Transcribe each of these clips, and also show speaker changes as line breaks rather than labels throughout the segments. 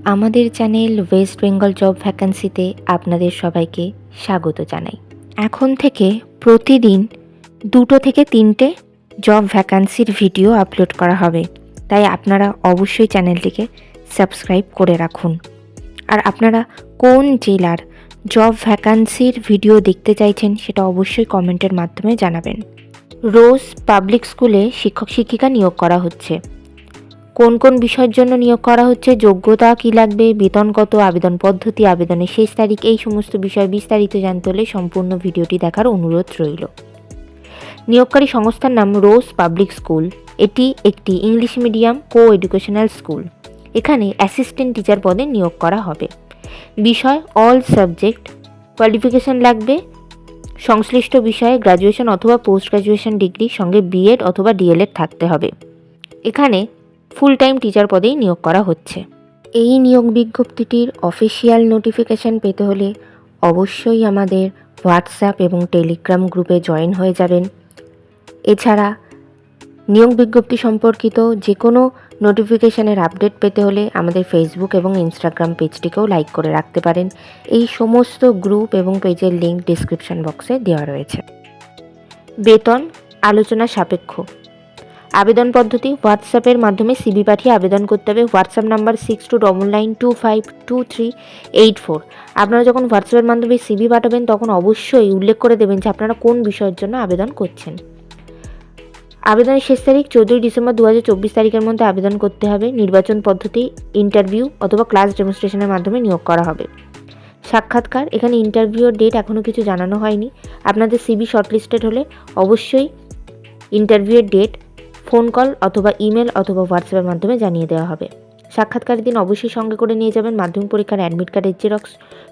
আমাদের channel West Bengal job ভ্যাকান্সিতে আপনাদের সবাইকে স্বাগত জানাই। এখন থেকে প্রতিদিন 2 থেকে 3টে জব ভ্যাকান্সির ভিডিও আপলোড করা হবে, তাই আপনারা অবশ্যই চ্যানেলটিকে সাবস্ক্রাইব করে রাখুন। আর আপনারা কোন জেলার জব ভ্যাকান্সির ভিডিও দেখতে চাইছেন সেটা অবশ্যই কমেন্টের মাধ্যমে জানাবেন। রোজ পাবলিক স্কুলে শিক্ষক শিক্ষিকা নিয়োগ করা হচ্ছে। কোন কোন বিষয়ের জন্য নিয়োগ করা হচ্ছে, যোগ্যতা কী লাগবে, বেতন কত, আবেদন পদ্ধতি, আবেদনের শেষ তারিখ, এই সমস্ত বিষয় বিস্তারিত জানতে হলে সম্পূর্ণ ভিডিওটি দেখার অনুরোধ রইল। নিয়োগকারী সংস্থার নাম রোজ পাবলিক স্কুল। এটি একটি ইংলিশ মিডিয়াম কো এডুকেশনাল স্কুল। এখানে অ্যাসিস্ট্যান্ট টিচার পদে নিয়োগ করা হবে। বিষয় অল সাবজেক্ট। কোয়ালিফিকেশান লাগবে সংশ্লিষ্ট বিষয়ে গ্র্যাজুয়েশন অথবা পোস্ট গ্র্যাজুয়েশন ডিগ্রি, সঙ্গে বিএড অথবা ডিএলএড থাকতে হবে। এখানে ফুল টাইম টিচার পদেই নিয়োগ করা হচ্ছে। এই নিয়োগ বিজ্ঞপ্তিটির অফিসিয়াল নোটিফিকেশান পেতে হলে অবশ্যই আমাদের হোয়াটসঅ্যাপ এবং টেলিগ্রাম গ্রুপে জয়েন হয়ে যাবেন। এছাড়া নিয়োগ বিজ্ঞপ্তি সম্পর্কিত যে কোনো নোটিফিকেশানের আপডেট পেতে হলে আমাদের ফেসবুক এবং ইনস্টাগ্রাম পেজটিকেও লাইক করে রাখতে পারেন। এই সমস্ত গ্রুপ এবং পেজের লিঙ্ক ডিসক্রিপশন বক্সে দেওয়া রয়েছে। বেতন আলোচনা সাপেক্ষ। আবেদন পদ্ধতি হোয়াটসঅ্যাপের মাধ্যমে সিভি পাঠিয়ে আবেদন করতে হবে। WhatsApp number 6299252384। আপনারা যখন হোয়াটসঅ্যাপের মাধ্যমে সিভি পাঠাবেন তখন অবশ্যই উল্লেখ করে দেবেন যে আপনারা কোন বিষয়ের জন্য আবেদন করছেন। আবেদনের শেষ তারিখ 14 ডিসেম্বর 2024 তারিখের মধ্যে আবেদন করতে হবে। নির্বাচন পদ্ধতি ইন্টারভিউ অথবা ক্লাস ডেমনস্ট্রেশনের মাধ্যমে নিয়োগ করা হবে। সাক্ষাৎকার, এখানে ইন্টারভিউর ডেট এখনও কিছু জানানো হয়নি। আপনাদের সিভি শর্টলিস্টেড হলে অবশ্যই ইন্টারভিউয়ের ডেট ফোন কল অথবা ইমেল অথবা হোয়াটসঅ্যাপের মাধ্যমে জানিয়ে দেওয়া হবে। সাক্ষাৎকারের দিন অবশ্যই সঙ্গে করে নিয়ে যাবেন মাধ্যমিক পরীক্ষার অ্যাডমিট কার্ডের জেরক্স,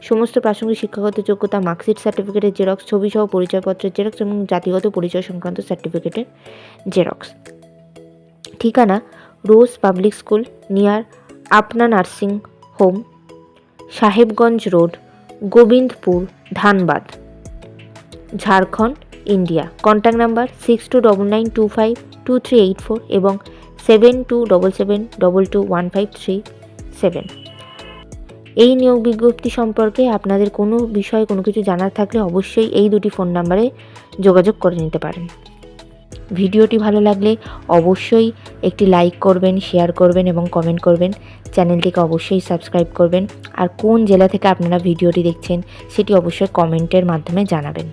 সমস্ত প্রাসঙ্গিক শিক্ষাগত যোগ্যতা, মার্কশিট সার্টিফিকেটের জেরক্স, ছবিসহ পরিচয়পত্রের জেরক্স এবং জাতিগত পরিচয় সংক্রান্ত সার্টিফিকেটের জেরক্স। ঠিকানা রোজ পাবলিক স্কুল নিয়ার আপনা nursing home, Sahebganj road, Gobindapur, Dhanbad, Jharkhand, India. Contact number 6299252384 এবং 7277221537। এই নিয়োগ বিজ্ঞপ্তি সম্পর্কে আপনাদের কোনো বিষয়ে কোনো কিছু জানার থাকলে অবশ্যই এই দুটি ফোন নাম্বারে যোগাযোগ করে নিতে পারেন। ভিডিওটি ভালো লাগলে অবশ্যই একটি লাইক করবেন, শেয়ার করবেন এবং কমেন্ট করবেন। চ্যানেলটিকে অবশ্যই সাবস্ক্রাইব করবেন। আর কোন জেলা থেকে আপনারা ভিডিওটি দেখছেন সেটি অবশ্যই কমেন্টের মাধ্যমে জানাবেন।